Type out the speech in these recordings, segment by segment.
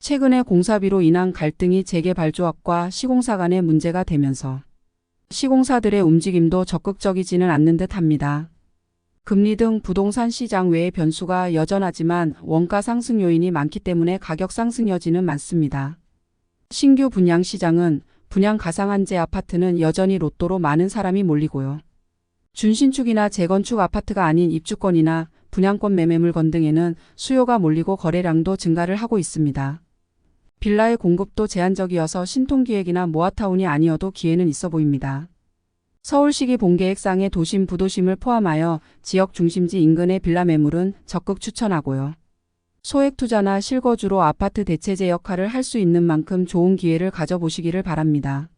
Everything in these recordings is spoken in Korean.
최근에 공사비로 인한 갈등이 재개발조합과 시공사 간의 문제가 되면서 시공사들의 움직임도 적극적이지는 않는 듯합니다. 금리 등 부동산 시장 외의 변수가 여전하지만 원가 상승 요인이 많기 때문에 가격 상승 여지는 많습니다. 신규 분양 시장은 분양 가상한제 아파트는 여전히 로또로 많은 사람이 몰리고요. 준신축이나 재건축 아파트가 아닌 입주권이나 분양권 매매 물건 등에는 수요가 몰리고 거래량도 증가를 하고 있습니다. 빌라의 공급도 제한적이어서 신통기획이나 모아타운이 아니어도 기회는 있어 보입니다. 서울시기 본계획상의 도심 부도심을 포함하여 지역 중심지 인근의 빌라 매물은 적극 추천하고요. 소액 투자나 실거주로 아파트 대체제 역할을 할 수 있는 만큼 좋은 기회를 가져보시기를 바랍니다.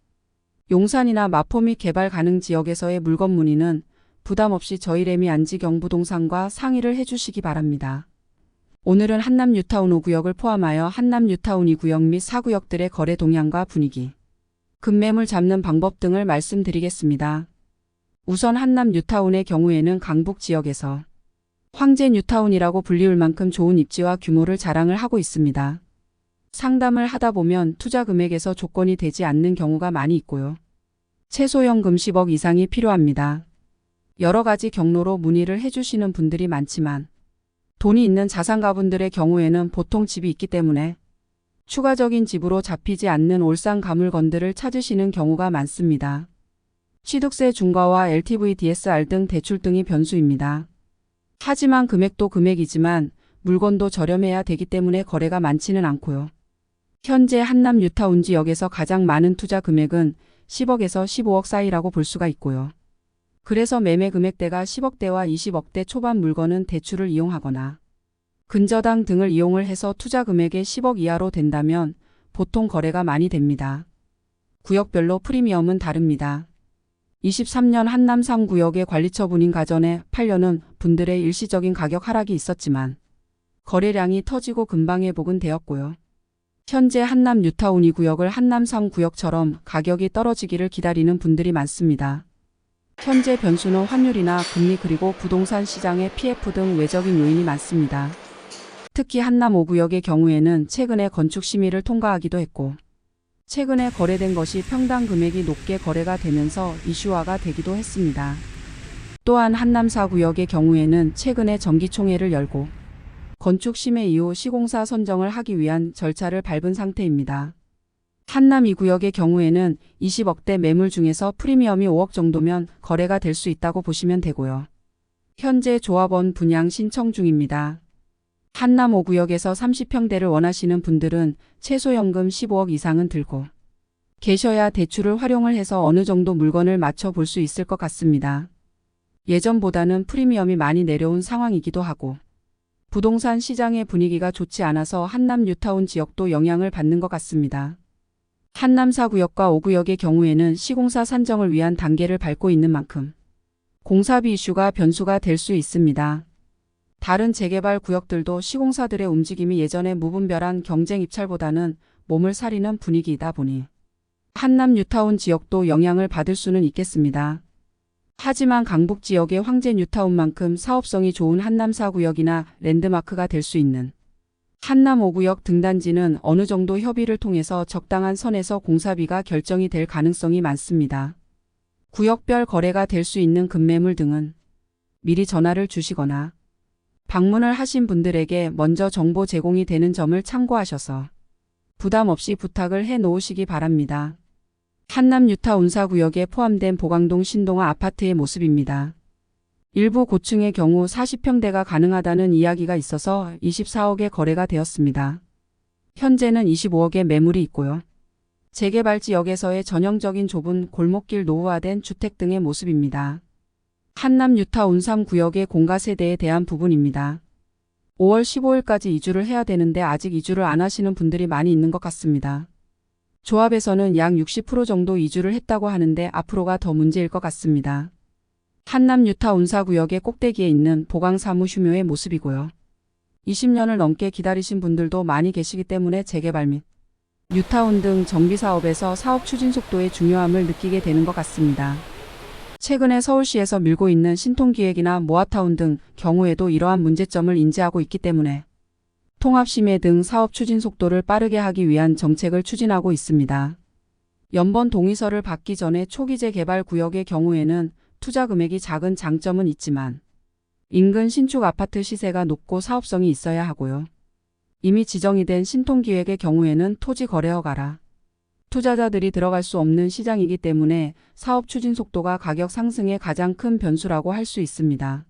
용산이나 마포 및 개발 가능 지역에서의 물건 문의는 부담 없이 저희 레미 안지경부동산과 상의를 해주시기 바랍니다. 오늘은 한남 뉴타운 5구역을 포함하여 한남 뉴타운 2구역 및 4구역들의 거래 동향과 분위기, 급매물 잡는 방법 등을 말씀드리겠습니다. 우선 한남 뉴타운의 경우에는 강북 지역에서 황제 뉴타운이라고 불리울 만큼 좋은 입지와 규모를 자랑을 하고 있습니다. 상담을 하다 보면 투자 금액에서 조건이 되지 않는 경우가 많이 있고요. 최소 현금 10억 이상이 필요합니다. 여러 가지 경로로 문의를 해주시는 분들이 많지만 돈이 있는 자산가분들의 경우에는 보통 집이 있기 때문에 추가적인 집으로 잡히지 않는 올상 가물건들을 찾으시는 경우가 많습니다. 취득세 중과와 LTV DSR 등 대출 등이 변수입니다. 하지만 금액도 금액이지만 물건도 저렴해야 되기 때문에 거래가 많지는 않고요. 현재 한남 뉴타운 지역에서 가장 많은 투자 금액은 10억에서 15억 사이라고 볼 수가 있고요. 그래서 매매 금액대가 10억대와 20억대 초반 물건은 대출을 이용하거나 근저당 등을 이용을 해서 투자 금액의 10억 이하로 된다면 보통 거래가 많이 됩니다. 구역별로 프리미엄은 다릅니다. 23년 한남 3구역의 관리처분인 가전에 8년은 분들의 일시적인 가격 하락이 있었지만 거래량이 터지고 금방 회복은 되었고요. 현재 한남 뉴타운 2구역을 한남 3구역처럼 가격이 떨어지기를 기다리는 분들이 많습니다. 현재 변수는 환율이나 금리 그리고 부동산 시장의 PF 등 외적인 요인이 많습니다. 특히 한남 5구역의 경우에는 최근에 건축 심의를 통과하기도 했고 최근에 거래된 것이 평당 금액이 높게 거래가 되면서 이슈화가 되기도 했습니다. 또한 한남 4구역의 경우에는 최근에 정기총회를 열고 건축 심의 이후 시공사 선정을 하기 위한 절차를 밟은 상태입니다. 한남 2구역의 경우에는 20억대 매물 중에서 프리미엄이 5억 정도면 거래가 될 수 있다고 보시면 되고요. 현재 조합원 분양 신청 중입니다. 한남 5구역에서 30평대를 원하시는 분들은 최소 현금 15억 이상은 들고 계셔야 대출을 활용을 해서 어느 정도 물건을 맞춰 볼 수 있을 것 같습니다. 예전보다는 프리미엄이 많이 내려온 상황이기도 하고 부동산 시장의 분위기가 좋지 않아서 한남 뉴타운 지역도 영향을 받는 것 같습니다. 한남 4구역과 5구역의 경우에는 시공사 산정을 위한 단계를 밟고 있는 만큼 공사비 이슈가 변수가 될 수 있습니다. 다른 재개발 구역들도 시공사들의 움직임이 예전의 무분별한 경쟁 입찰보다는 몸을 사리는 분위기이다 보니 한남 뉴타운 지역도 영향을 받을 수는 있겠습니다. 하지만 강북 지역의 황제 뉴타운만큼 사업성이 좋은 한남 4구역이나 랜드마크가 될 수 있는 한남 5구역 등단지는 어느 정도 협의를 통해서 적당한 선에서 공사비가 결정이 될 가능성이 많습니다. 구역별 거래가 될 수 있는 급매물 등은 미리 전화를 주시거나 방문을 하신 분들에게 먼저 정보 제공이 되는 점을 참고하셔서 부담 없이 부탁을 해 놓으시기 바랍니다. 한남 뉴타운 4구역에 포함된 보강동 신동아 아파트의 모습입니다. 일부 고층의 경우 40평대가 가능하다는 이야기가 있어서 24억에 거래가 되었습니다. 현재는 25억의 매물이 있고요. 재개발 지역에서의 전형적인 좁은 골목길 노후화된 주택 등의 모습입니다. 한남 뉴타운 3구역의 공가 세대에 대한 부분입니다. 5월 15일까지 이주를 해야 되는데 아직 이주를 안 하시는 분들이 많이 있는 것 같습니다. 조합에서는 약 60% 정도 이주를 했다고 하는데 앞으로가 더 문제일 것 같습니다. 한남 뉴타운 4구역의 꼭대기에 있는 보강사무 휴묘의 모습이고요. 20년을 넘게 기다리신 분들도 많이 계시기 때문에 재개발 및 뉴타운 등 정비사업에서 사업 추진 속도의 중요함을 느끼게 되는 것 같습니다. 최근에 서울시에서 밀고 있는 신통기획이나 모아타운 등 경우에도 이러한 문제점을 인지하고 있기 때문에 통합심해 등 사업 추진 속도를 빠르게 하기 위한 정책을 추진하고 있습니다. 연번 동의서를 받기 전에 초기 재개발 구역의 경우에는 투자 금액이 작은 장점은 있지만 인근 신축 아파트 시세가 높고 사업성이 있어야 하고요. 이미 지정이 된 신통기획의 경우에는 토지 거래허가라 투자자들이 들어갈 수 없는 시장이기 때문에 사업 추진 속도가 가격 상승의 가장 큰 변수라고 할 수 있습니다.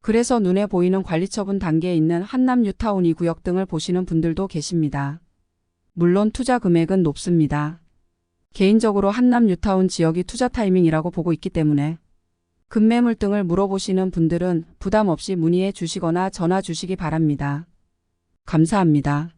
그래서 눈에 보이는 관리처분 단계에 있는 한남 뉴타운 2구역 등을 보시는 분들도 계십니다. 물론 투자 금액은 높습니다. 개인적으로 한남 뉴타운 지역이 투자 타이밍이라고 보고 있기 때문에 급매물 등을 물어보시는 분들은 부담 없이 문의해 주시거나 전화 주시기 바랍니다. 감사합니다.